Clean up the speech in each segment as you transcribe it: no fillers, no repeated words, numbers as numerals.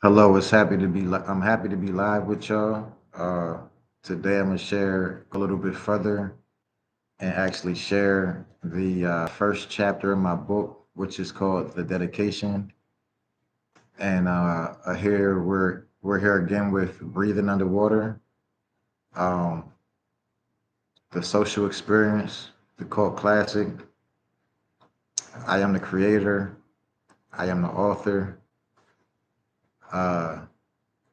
Hello, I'm happy to be live with y'all. Today I'm gonna share a little bit further and actually share the first chapter in my book, which is called The Dedication. And here we're here again with Breathing Underwater, um, the social experience, the cult classic. I am the creator. I am the author. Uh,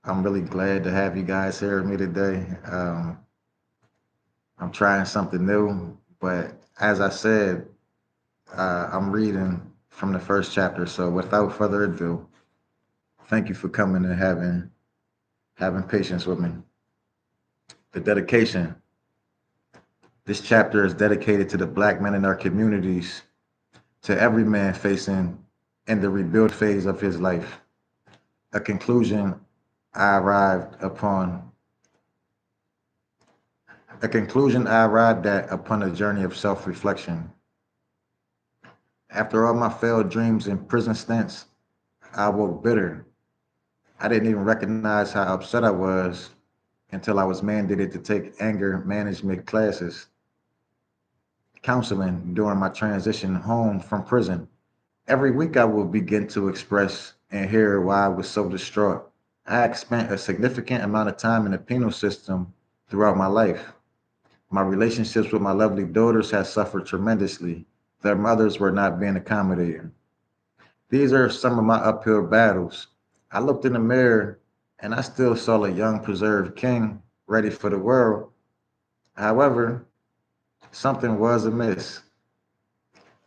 I'm really glad to have you guys here with me today. I'm trying something new, but as I said, I'm reading from the first chapter. So without further ado, thank you for coming and having patience with me. The dedication. This chapter is dedicated to the Black men in our communities, to every man facing in the rebuild phase of his life. A conclusion I arrived upon, a conclusion I arrived at upon a journey of self-reflection. After all my failed dreams and prison stints, I woke bitter. I didn't even recognize how upset I was until I was mandated to take anger management classes, counseling during my transition home from prison. Every week I would begin to express and hear why I was so distraught. I had spent a significant amount of time in the penal system throughout my life. My relationships with my lovely daughters had suffered tremendously. Their mothers were not being accommodating. These are some of my uphill battles. I looked in the mirror and I still saw a young preserved king ready for the world. However, something was amiss.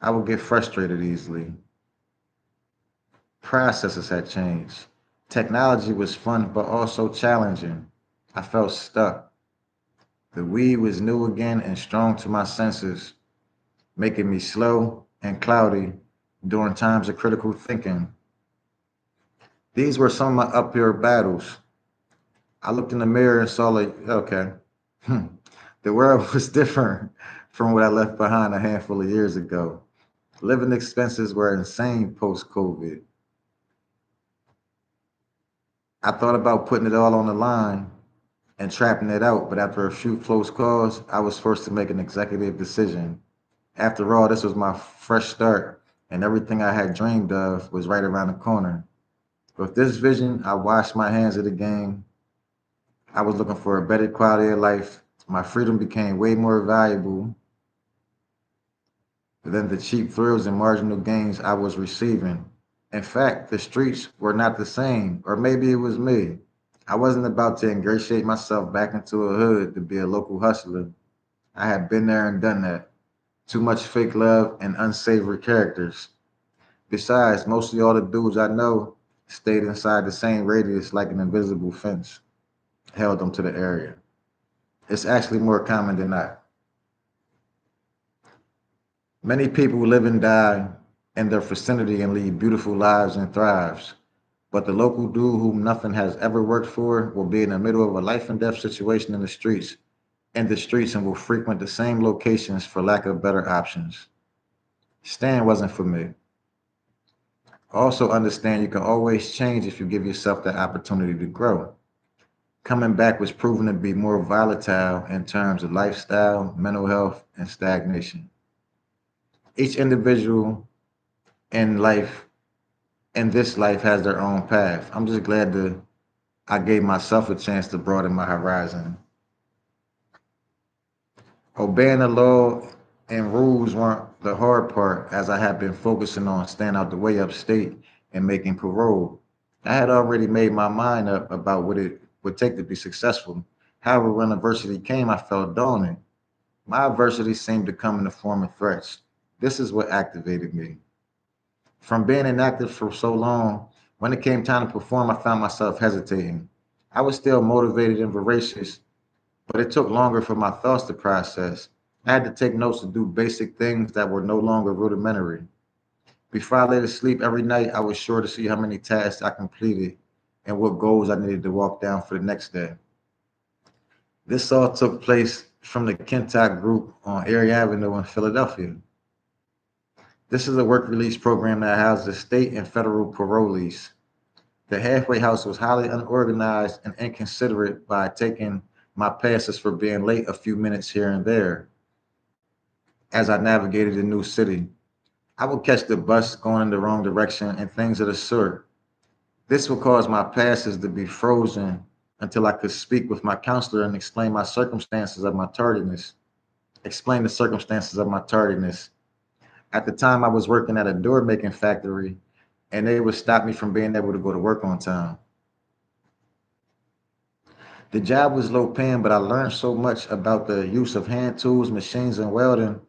I would get frustrated easily. Processes had changed. Technology was fun but also challenging. I felt stuck. The weed was new again and strong to my senses, making me slow and cloudy during times of critical thinking. These were some of my uphill battles. I looked in the mirror and saw like, okay, hmm, the world was different from what I left behind a handful of years ago. Living expenses were insane post COVID. I thought about putting it all on the line and trapping it out, but after a few close calls, I was forced to make an executive decision. After all, this was my fresh start, and everything I had dreamed of was right around the corner. With this vision, I washed my hands of the game. I was looking for a better quality of life. My freedom became way more valuable than the cheap thrills and marginal gains I was receiving. In fact, the streets were not the same, or maybe it was me. I wasn't about to ingratiate myself back into a hood to be a local hustler. I had been there and done that. Too much fake love and unsavory characters. Besides, mostly all the dudes I know stayed inside the same radius like an invisible fence, held them to the area. It's actually more common than not. Many people live and die in their vicinity and lead beautiful lives and thrives. But the local dude whom nothing has ever worked for will be in the middle of a life and death situation in the streets and will frequent the same locations for lack of better options. Stan wasn't for me. Also understand you can always change if you give yourself the opportunity to grow. Coming back was proven to be more volatile in terms of lifestyle, mental health, and stagnation. Each individual in life, in this life, has their own path. I'm just glad that I gave myself a chance to broaden my horizon. Obeying the law and rules weren't the hard part, as I had been focusing on staying out the way upstate and making parole. I had already made my mind up about what it would take to be successful. However, when adversity came, I felt daunting. My adversity seemed to come in the form of threats. This is what activated me. From being inactive for so long, when it came time to perform, I found myself hesitating. I was still motivated and voracious, but it took longer for my thoughts to process. I had to take notes to do basic things that were no longer rudimentary. Before I lay to sleep every night, I was sure to see how many tasks I completed and what goals I needed to walk down for the next day. This all took place from the Kentuck Group on Erie Avenue in Philadelphia. This is a work release program that houses state and federal parolees. The halfway house was highly unorganized and inconsiderate by taking my passes for being late a few minutes here and there as I navigated the new city. I would catch the bus going in the wrong direction and things of the sort. This would cause my passes to be frozen until I could speak with my counselor and explain my circumstances of my tardiness. Explain the circumstances of my tardiness. At the time, I was working at a door making factory, and they would stop me from being able to go to work on time. The job was low paying, but I learned so much about the use of hand tools, machines, and welding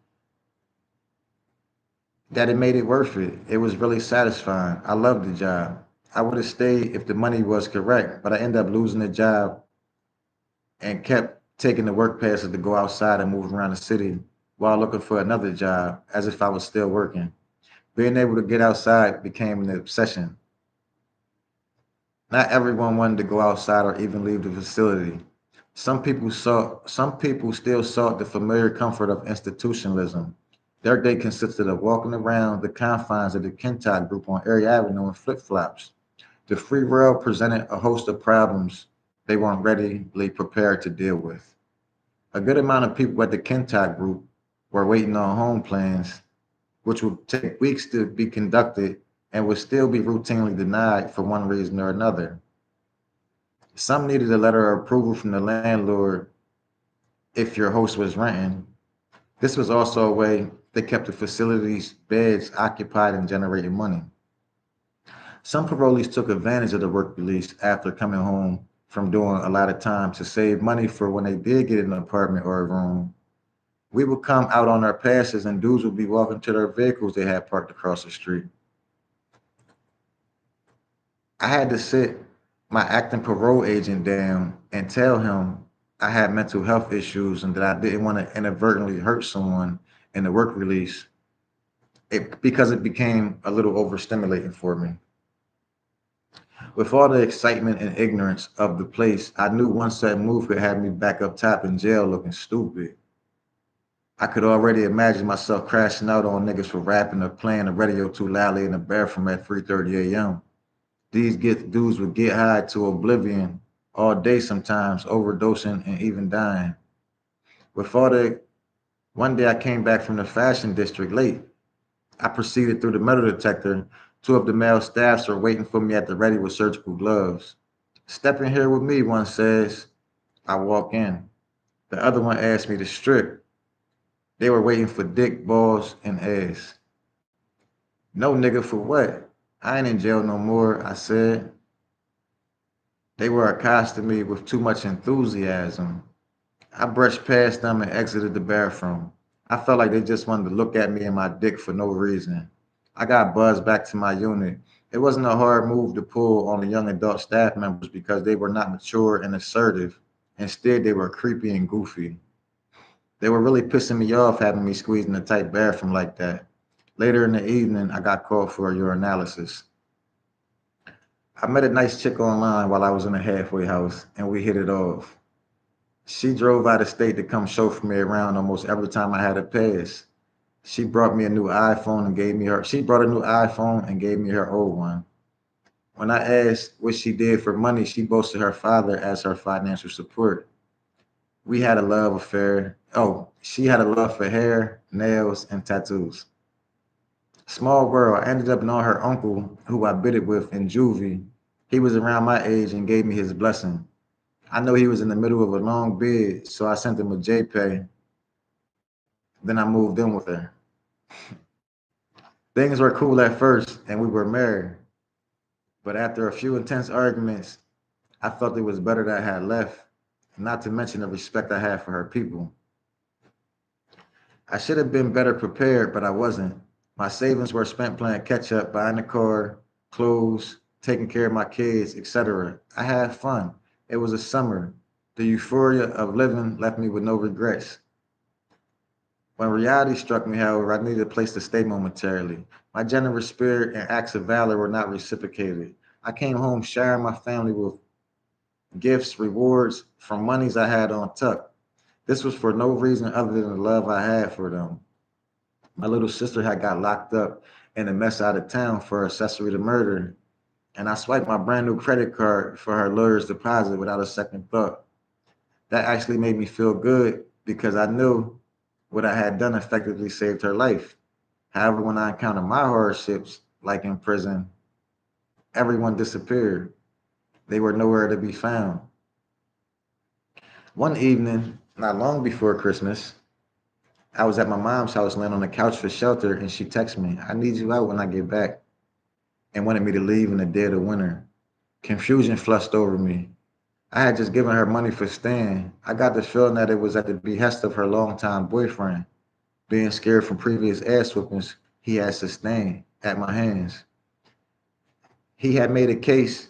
that it made it worth it. It was really satisfying. I loved the job. I would have stayed if the money was correct, but I ended up losing the job and kept taking the work passes to go outside and move around the city while looking for another job as if I was still working. Being able to get outside became an obsession. Not everyone wanted to go outside or even leave the facility. Some people still sought the familiar comfort of institutionalism. Their day consisted of walking around the confines of the Kentucky group on Erie Avenue in flip-flops. The free world presented a host of problems they weren't readily prepared to deal with. A good amount of people at the Kentucky group were waiting on home plans, which would take weeks to be conducted and would still be routinely denied for one reason or another. Some needed a letter of approval from the landlord if your host was renting. This was also a way they kept the facility's beds occupied and generating money. Some parolees took advantage of the work release after coming home from doing a lot of time to save money for when they did get an apartment or a room. We would come out on our passes and dudes would be walking to their vehicles they had parked across the street. I had to sit my acting parole agent down and tell him I had mental health issues and that I didn't want to inadvertently hurt someone in the work release because it became a little overstimulating for me. With all the excitement and ignorance of the place, I knew one sudden move could have me back up top in jail looking stupid. I could already imagine myself crashing out on niggas for rapping or playing the radio too loudly in the bathroom at 3:30 a.m. These get dudes would get high to oblivion all day sometimes, overdosing and even dying. With all the One day I came back from the fashion district late. I proceeded through the metal detector. Two of the male staffs are waiting for me at the ready with surgical gloves. Step in here with me, one says. I walk in. The other one asked me to strip. They were waiting for dick, balls, and ass. No nigga for what? I ain't in jail no more, I said. They were accosting me with too much enthusiasm. I brushed past them and exited the bathroom. I felt like they just wanted to look at me and my dick for no reason. I got buzzed back to my unit. It wasn't a hard move to pull on the young adult staff members because they were not mature and assertive. Instead, they were creepy and goofy. They were really pissing me off having me squeezed in a tight bathroom like that. Later in the evening, I got called for a urinalysis. I met a nice chick online while I was in a halfway house, and we hit it off. She drove out of state to come chauffeur me around almost every time I had a pass. She brought a new iPhone and gave me her old one. When I asked what she did for money, she boasted her father as her financial support. We had a love affair. Oh, she had a love for hair, nails, and tattoos. Small world. I ended up knowing her uncle, who I bidded with in juvie. He was around my age and gave me his blessing. I know he was in the middle of a long bid, so I sent him a JPay. Then I moved in with her. Things were cool at first, and we were married. But after a few intense arguments, I felt it was better that I had left, not to mention the respect I had for her people. I should have been better prepared, but I wasn't. My savings were spent playing catch up, buying a car, clothes, taking care of my kids, etc. I had fun. It was a summer. The euphoria of living left me with no regrets. When reality struck me, however, I needed a place to stay momentarily. My generous spirit and acts of valor were not reciprocated. I came home sharing my family with gifts, rewards from monies I had on tuck. This was for no reason other than the love I had for them. My little sister had got locked up in a mess out of town for accessory to murder. and I swiped my brand new credit card for her lawyer's deposit without a second thought. That actually made me feel good because I knew what I had done effectively saved her life. However, when I encountered my hardships, like in prison, everyone disappeared. They were nowhere to be found. One evening, not long before Christmas, I was at my mom's house laying on the couch for shelter, and she texted me, I need you out when I get back, and wanted me to leave in the dead of winter. Confusion flushed over me. I had just given her money for staying. I got the feeling that it was at the behest of her longtime boyfriend, being scared from previous ass whoopings he had sustained at my hands. He had made a case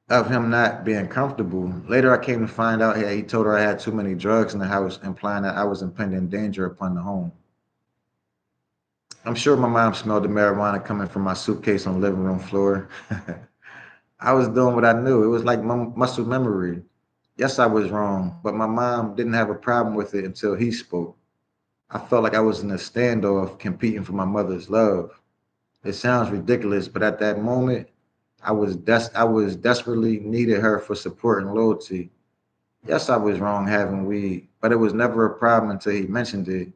of him not being comfortable. Later, I came to find out he told her I had too many drugs in the house, implying that I was impending danger upon the home. I'm sure my mom smelled the marijuana coming from my suitcase on the living room floor. I was doing what I knew. It was like muscle memory. Yes, I was wrong, but my mom didn't have a problem with it until he spoke. I felt like I was in a standoff competing for my mother's love. It sounds ridiculous, but at that moment, I was desperately needed her for support and loyalty. Yes, I was wrong having weed, but it was never a problem until he mentioned it.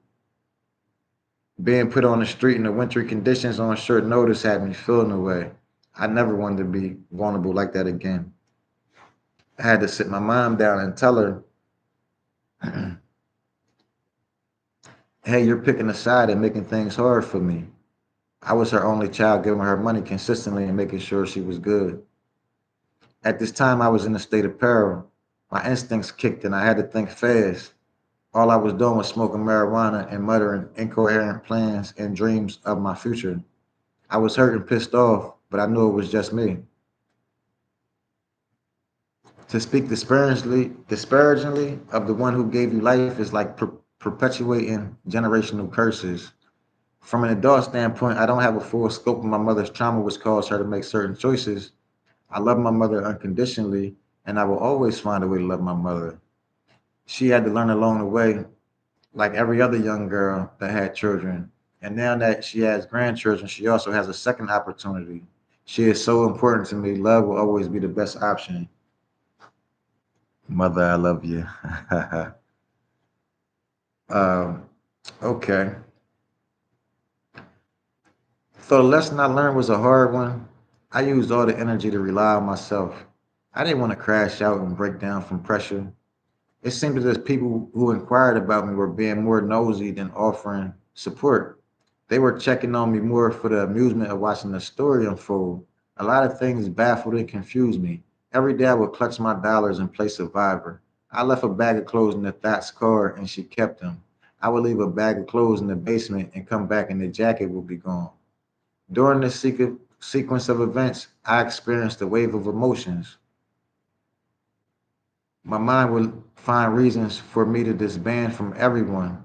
Being put on the street in the wintry conditions on short notice had me feeling away. I never wanted to be vulnerable like that again. I had to sit my mom down and tell her, hey, you're picking a side and making things hard for me. I was her only child, giving her money consistently and making sure she was good. At this time, I was in a state of peril. My instincts kicked and I had to think fast. All I was doing was smoking marijuana and muttering incoherent plans and dreams of my future. I was hurt and pissed off, but I knew it was just me. To speak disparagingly of the one who gave you life is like perpetuating generational curses. From an adult standpoint, I don't have a full scope of my mother's trauma, which caused her to make certain choices. I love my mother unconditionally, and I will always find a way to love my mother. She had to learn along the way, like every other young girl that had children. And now that she has grandchildren, she also has a second opportunity. She is so important to me. Love will always be the best option. Mother, I love you. um, okay. So the lesson I learned was a hard one. I used all the energy to rely on myself. I didn't want to crash out and break down from pressure. It seemed as if people who inquired about me were being more nosy than offering support. They were checking on me more for the amusement of watching the story unfold. A lot of things baffled and confused me. Every day I would clutch my dollars and play survivor. I left a bag of clothes in the Thought's car and she kept them. I would leave a bag of clothes in the basement and come back and the jacket would be gone. During this sequence of events, I experienced a wave of emotions. My mind would find reasons for me to disband from everyone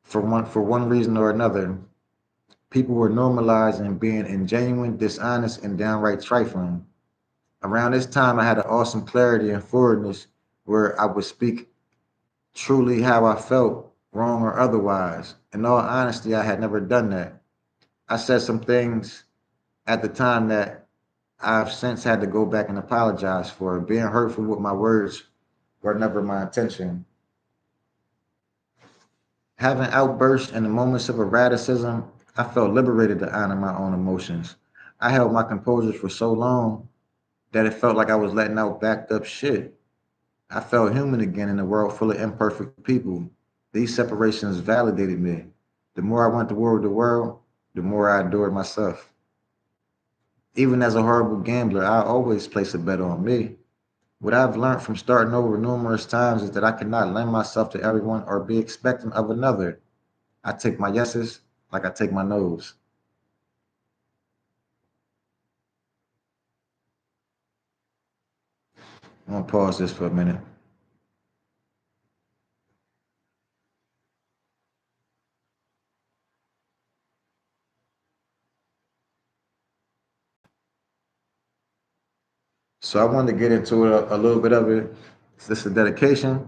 for one reason or another. People were normalizing being ingenuine, dishonest, and downright trifling. Around this time, I had an awesome clarity and forwardness where I would speak truly how I felt, wrong or otherwise. In all honesty, I had never done that. I said some things at the time that I've since had to go back and apologize for. Being hurtful with my words were never my intention. Having outbursts in the moments of erraticism, I felt liberated to honor my own emotions. I held my composure for so long that it felt like I was letting out backed up shit. I felt human again in a world full of imperfect people. These separations validated me. The more I went to war with the world, the more I adored myself. Even as a horrible gambler, I always place a bet on me. What I've learned from starting over numerous times is that I cannot lend myself to everyone or be expectant of another. I take my yeses like I take my no's. I'm gonna pause this for a minute. So I wanted to get into it a little bit of it. This is a dedication.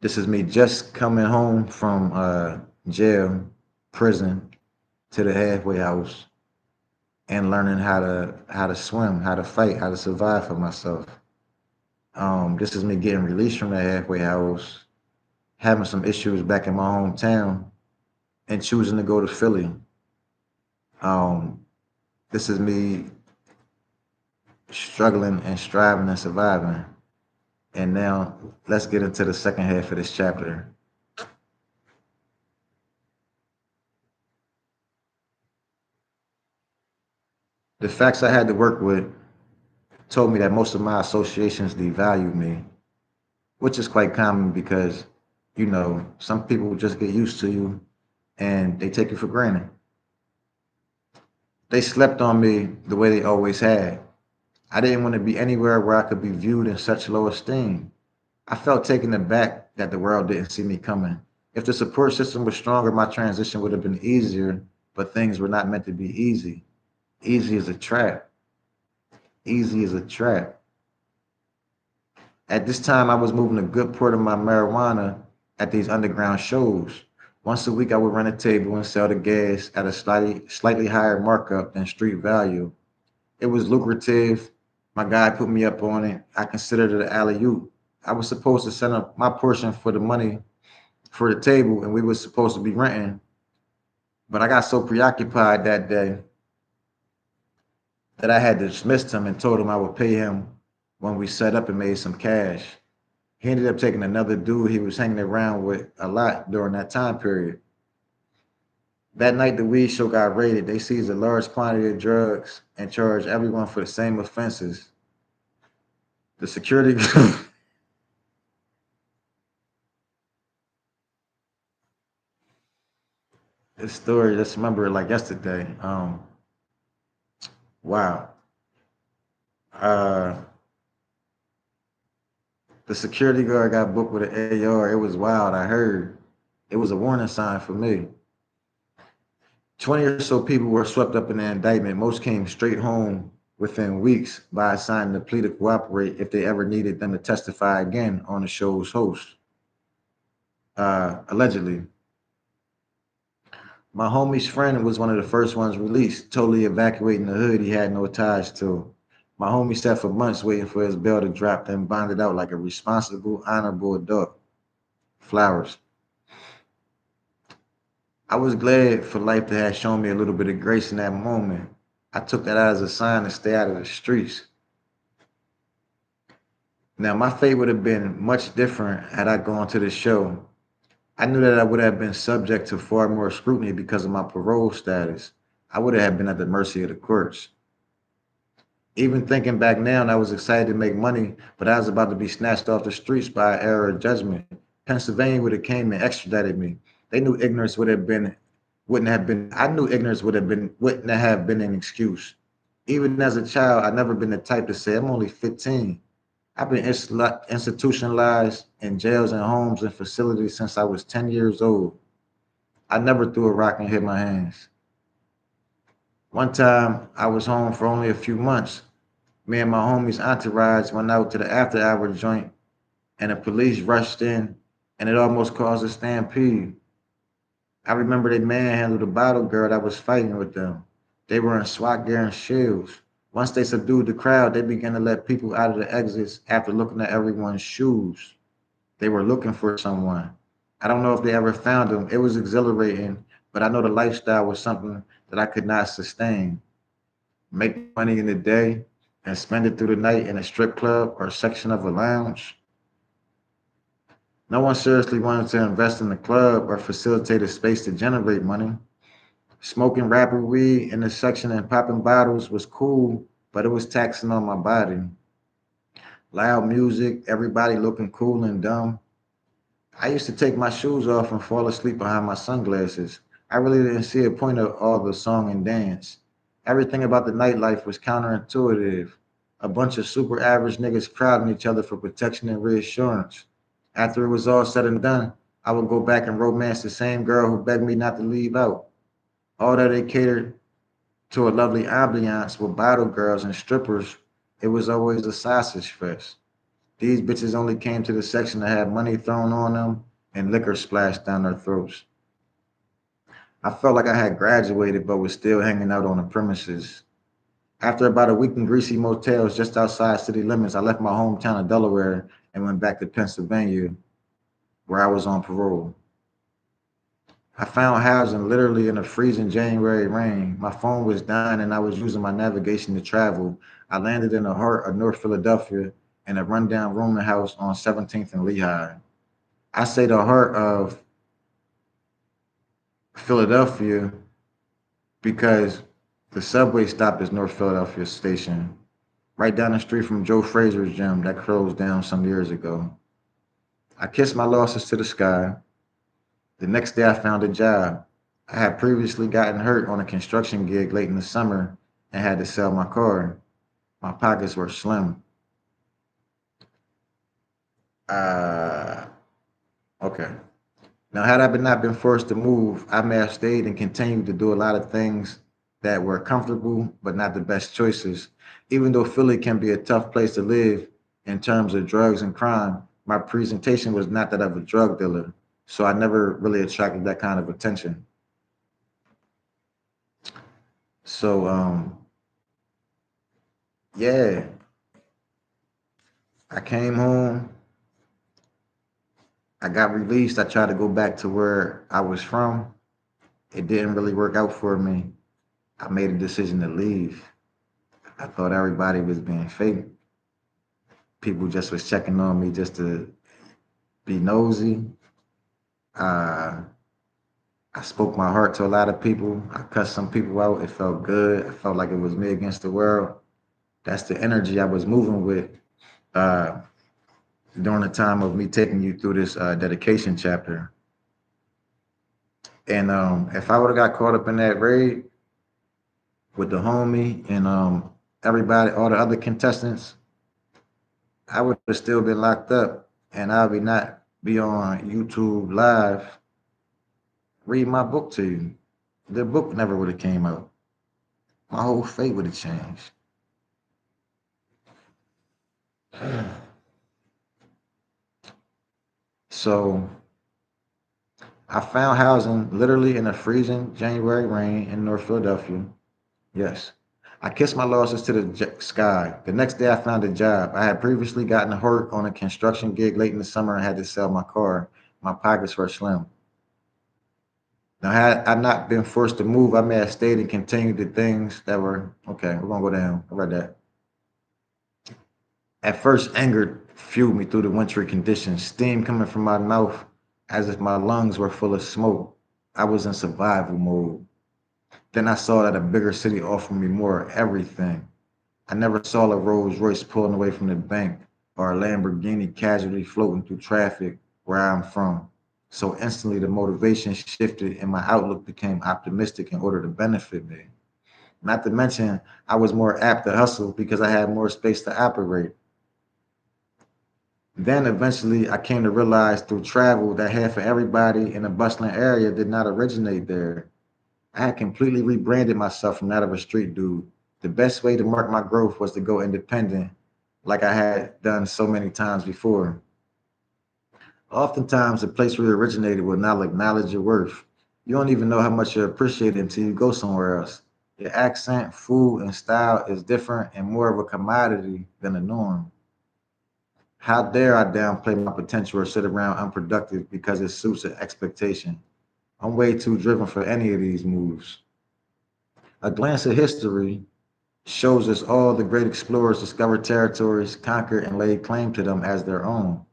This is me just coming home from jail, prison, to the halfway house. and learning how to swim, how to fight, how to survive for myself. This is me getting released from that halfway house, having some issues back in my hometown, and choosing to go to Philly. Um, this is me struggling and striving and surviving. And now let's get into the second half of this chapter. The facts I had to work with told me that most of my associations devalue me, which is quite common because, some people just get used to you and they take you for granted. They slept on me the way they always had. I didn't want to be anywhere where I could be viewed in such low esteem. I felt taken aback that the world didn't see me coming. If the support system was stronger, my transition would have been easier, but things were not meant to be easy. Easy is a trap. Easy is a trap. At this time, I was moving a good part of my marijuana at these underground shows. Once a week, I would run a table and sell the gas at a slightly higher markup than street value. It was lucrative. My guy put me up on it. I considered it an alley oop. I was supposed to send up my portion for the money for the table, and we were supposed to be renting. But I got so preoccupied that day that I had dismissed him and told him I would pay him when we set up and made some cash. He ended up taking another dude he was hanging around with a lot during that time period. That night, the weed show got raided. They seized a large quantity of drugs and charged everyone for the same offenses. The security, this story, just remember it like yesterday. Wow. Uh, the security guard got booked with an AR. It was wild. I heard it was a warning sign for me. 20 or so people were swept up in the indictment. Most came straight home within weeks by signing a plea to cooperate if they ever needed them to testify again on the show's host. Allegedly, my homie's friend was one of the first ones released, totally evacuating the hood he had no ties to. My homie sat for months waiting for his bail to drop, then bonded out like a responsible, honorable adult. Flowers. I was glad for life to have shown me a little bit of grace in that moment. I took that as a sign to stay out of the streets. Now, my fate would have been much different had I gone to the show. I knew that I would have been subject to far more scrutiny because of my parole status. I would have been at the mercy of the courts. Even thinking back now, I was excited to make money, but I was about to be snatched off the streets by an error of judgment. Pennsylvania would have came and extradited me. They knew ignorance would have been, wouldn't have been. I knew ignorance would have been, wouldn't have been an excuse. Even as a child, I'd never been the type to say, I'm only 15. I've been institutionalized in jails and homes and facilities since I was 10 years old. I never threw a rock and hit my hands. One time, I was home for only a few months. Me and my homies' entourage went out to the after hour joint, and the police rushed in, and it almost caused a stampede. I remember they manhandled a bottle girl that was fighting with them. They were in SWAT gear and shields. Once they subdued the crowd, they began to let people out of the exits after looking at everyone's shoes. They were looking for someone. I don't know if they ever found him. It was exhilarating, but I know the lifestyle was something that I could not sustain. Make money in the day and spend it through the night in a strip club or section of a lounge. No one seriously wanted to invest in the club or facilitate a space to generate money. Smoking rapid weed in the section and popping bottles was cool, but it was taxing on my body. Loud music, everybody looking cool and dumb. I used to take my shoes off and fall asleep behind my sunglasses. I really didn't see a point of all the song and dance. Everything about the nightlife was counterintuitive. A bunch of super average niggas crowding each other for protection and reassurance. After it was all said and done, I would go back and romance the same girl who begged me not to leave out. All that they catered to a lovely ambiance with bottle girls and strippers, it was always a sausage fest. These bitches only came to the section to have money thrown on them and liquor splashed down their throats. I felt like I had graduated but was still hanging out on the premises. After about a week in greasy motels just outside city limits, I left my hometown of Delaware and went back to Pennsylvania, where I was on parole. I found housing literally in a freezing January rain. My phone was dying and I was using my navigation to travel. I landed in the heart of North Philadelphia in a rundown rooming house on 17th and Lehigh. I say the heart of Philadelphia because the subway stop is North Philadelphia Station, right down the street from Joe Frazier's gym that closed down some years ago. I kissed my losses to the sky. The next day, I found a job. I had previously gotten hurt on a construction gig late in the summer and had to sell my car. My pockets were slim. Uh, okay. Now, had I not been forced to move, I may have stayed and continued to do a lot of things that were comfortable, but not the best choices. Even though Philly can be a tough place to live in terms of drugs and crime, my presentation was not that of a drug dealer. So I never really attracted that kind of attention. So, yeah, I came home. I got released. I tried to go back to where I was from. It didn't really work out for me. I made a decision to leave. I thought everybody was being fake. People just was checking on me just to be nosy. Uh, I spoke my heart to a lot of people. I cussed some people out. It felt good. I felt like it was me against the world. That's the energy I was moving with uh, during the time of me taking you through this dedication chapter. And if I would have got caught up in that raid with the homie and everybody, all the other contestants, I would have still been locked up, and I would not be on YouTube live read my book to you. The book never would have came out. My whole fate would have changed. So I found housing literally in a freezing January rain in North Philadelphia. Yes. I kissed my losses to the sky. The next day, I found a job. I had previously gotten hurt on a construction gig late in the summer and had to sell my car. My pockets were slim. Now, had I not been forced to move, I may have stayed and continued the things that were okay. We're gonna go down. I read that. At first, anger fueled me through the wintry conditions, steam coming from my mouth as if my lungs were full of smoke. I was in survival mode. Then I saw that a bigger city offered me more everything. I never saw a Rolls Royce pulling away from the bank or a Lamborghini casually floating through traffic where I'm from. So instantly the motivation shifted and my outlook became optimistic in order to benefit me. Not to mention, I was more apt to hustle because I had more space to operate. Then eventually I came to realize through travel that half of everybody in a bustling area did not originate there. I had completely rebranded myself from that of a street dude. The best way to mark my growth was to go independent, like I had done so many times before. Oftentimes, the place where you originated will not acknowledge your worth. You don't even know how much you appreciate it until you go somewhere else. Your accent, food, and style is different and more of a commodity than a norm. How dare I downplay my potential or sit around unproductive because it suits an expectation? I'm way too driven for any of these moves. A glance at history shows us all the great explorers discovered territories, conquered, and laid claim to them as their own.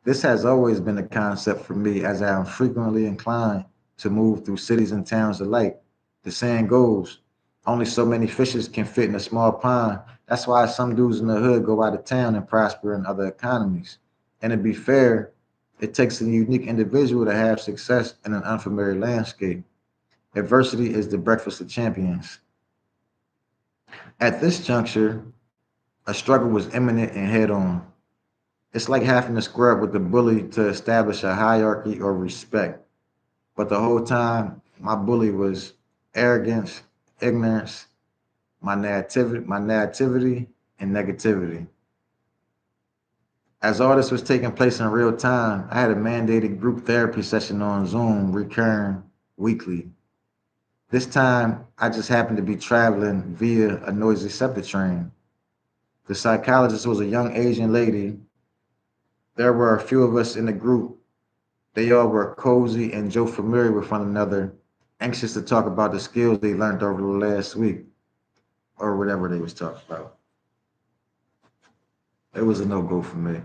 This has always been a concept for me as I am frequently inclined to move through cities and towns alike. The saying goes, only so many fishes can fit in a small pond. That's why some dudes in the hood go out of town and prosper in other economies. And to be fair, it takes a unique individual to have success in an unfamiliar landscape. Adversity is the breakfast of champions. At this juncture, a struggle was imminent and head on. It's like having to square up with the bully to establish a hierarchy or respect. But the whole time, my bully was arrogance, ignorance, my nativity, and negativity. As all this was taking place in real time, I had a mandated group therapy session on Zoom recurring weekly. This time, I just happened to be traveling via a noisy SEPTA train. The psychologist was a young Asian lady. There were a few of us in the group. They all were cozy and Joe familiar with one another, anxious to talk about the skills they learned over the last week or whatever they was talking about. It was a no-go for me.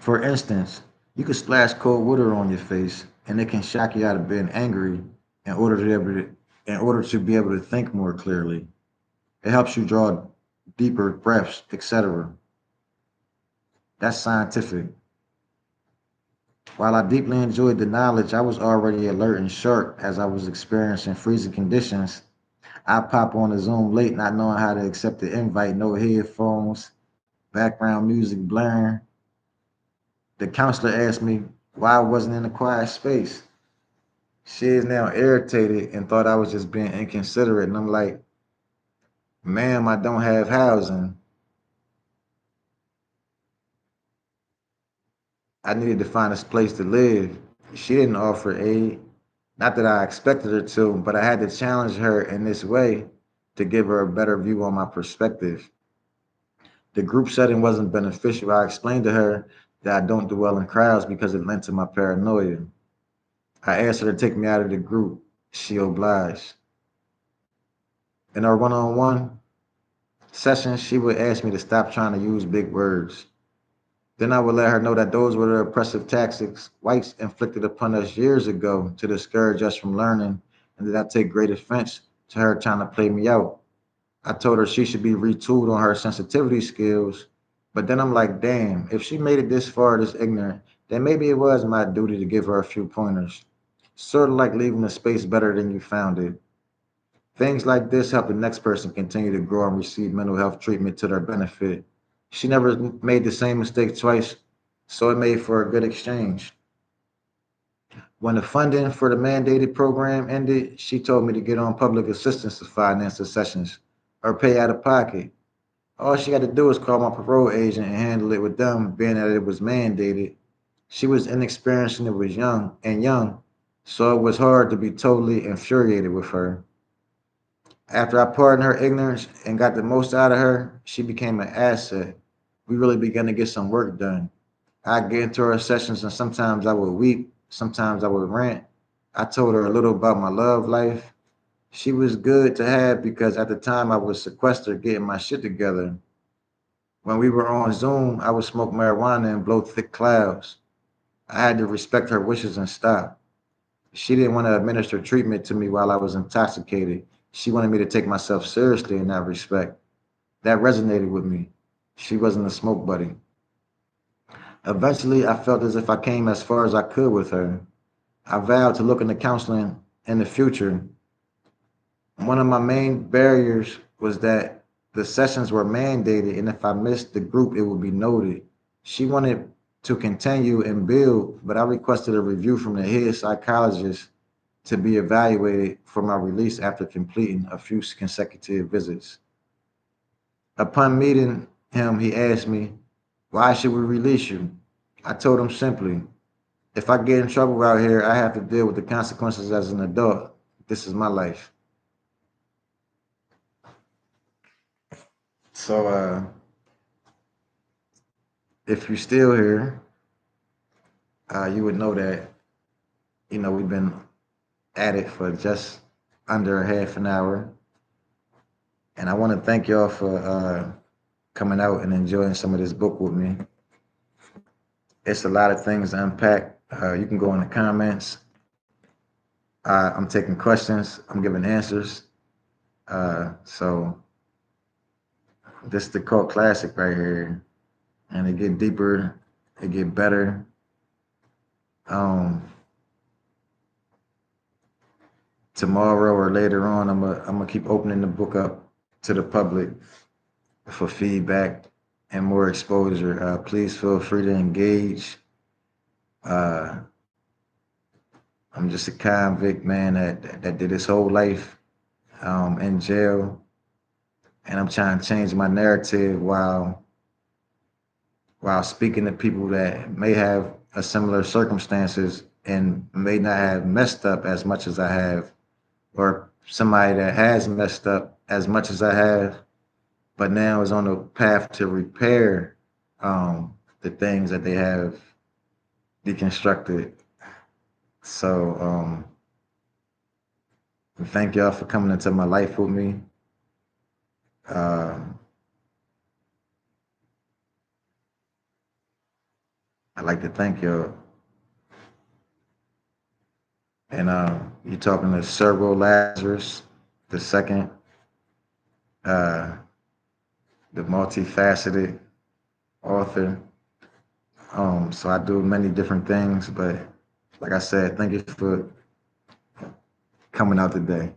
For instance, you could splash cold water on your face and it can shock you out of being angry in order to be able to think more clearly. It helps you draw deeper breaths, etc. That's scientific. While I deeply enjoyed the knowledge, I was already alert and sharp as I was experiencing freezing conditions. I pop on a Zoom late, not knowing how to accept the invite, no headphones, background music blaring. The counselor asked me why I wasn't in a quiet space. She is now irritated and thought I was just being inconsiderate. And I'm like, ma'am, I don't have housing. I needed to find a place to live. She didn't offer aid. Not that I expected her to, but I had to challenge her in this way to give her a better view on my perspective. The group setting wasn't beneficial. I explained to her that I don't do well in crowds because it lent to my paranoia. I asked her to take me out of the group. She obliged. In our one-on-one sessions, she would ask me to stop trying to use big words. Then I would let her know that those were the oppressive tactics whites inflicted upon us years ago to discourage us from learning, and that I take great offense to her trying to play me out. I told her she should be retooled on her sensitivity skills, but then I'm like, damn, if she made it this far, this ignorant, then maybe it was my duty to give her a few pointers. Sort of like leaving the space better than you found it. Things like this help the next person continue to grow and receive mental health treatment to their benefit. She never made the same mistake twice, so it made for a good exchange. When the funding for the mandated program ended, she told me to get on public assistance to finance the sessions or pay out of pocket. All she had to do was call my parole agent and handle it with them, being that it was mandated. She was inexperienced and it was young, so it was hard to be totally infuriated with her. After I pardoned her ignorance and got the most out of her, she became an asset. We really began to get some work done. I'd get into her sessions and sometimes I would weep, sometimes I would rant. I told her a little about my love life. She was good to have because at the time I was sequestered getting my shit together. When we were on Zoom, I would smoke marijuana and blow thick clouds. I had to respect her wishes and stop. She didn't want to administer treatment to me while I was intoxicated. She wanted me to take myself seriously in that respect. That resonated with me. She wasn't a smoke buddy. Eventually, I felt as if I came as far as I could with her. I vowed to look into counseling in the future. One of my main barriers was that the sessions were mandated, and if I missed the group, it would be noted. She wanted to continue and build, but I requested a review from the head psychologist to be evaluated for my release after completing a few consecutive visits. Upon meeting him, he asked me, why should we release you? I told him simply, if I get in trouble out here, I have to deal with the consequences as an adult. This is my life. So if you're still here, you would know that, we've been at it for just under a half an hour. And I want to thank y'all for coming out and enjoying some of this book with me. It's a lot of things to unpack. You can go in the comments. I'm taking questions. I'm giving answers. So this is the cult classic right here, and it get deeper, it get better. Tomorrow or later on, I'm gonna keep opening the book up to the public for feedback and more exposure. Please feel free to engage. Uh, I'm just a convict, man, that did his whole life in jail, and I'm trying to change my narrative while speaking to people that may have a similar circumstances and may not have messed up as much as I have, or somebody that has messed up as much as I have, but now is on the path to repair the things that they have deconstructed. So thank y'all for coming into my life with me. Um, I'd like to thank y'all. And you're talking to Servo Lazarus, the second, uh, the multifaceted author. So I do many different things, but like I said, thank you for coming out today.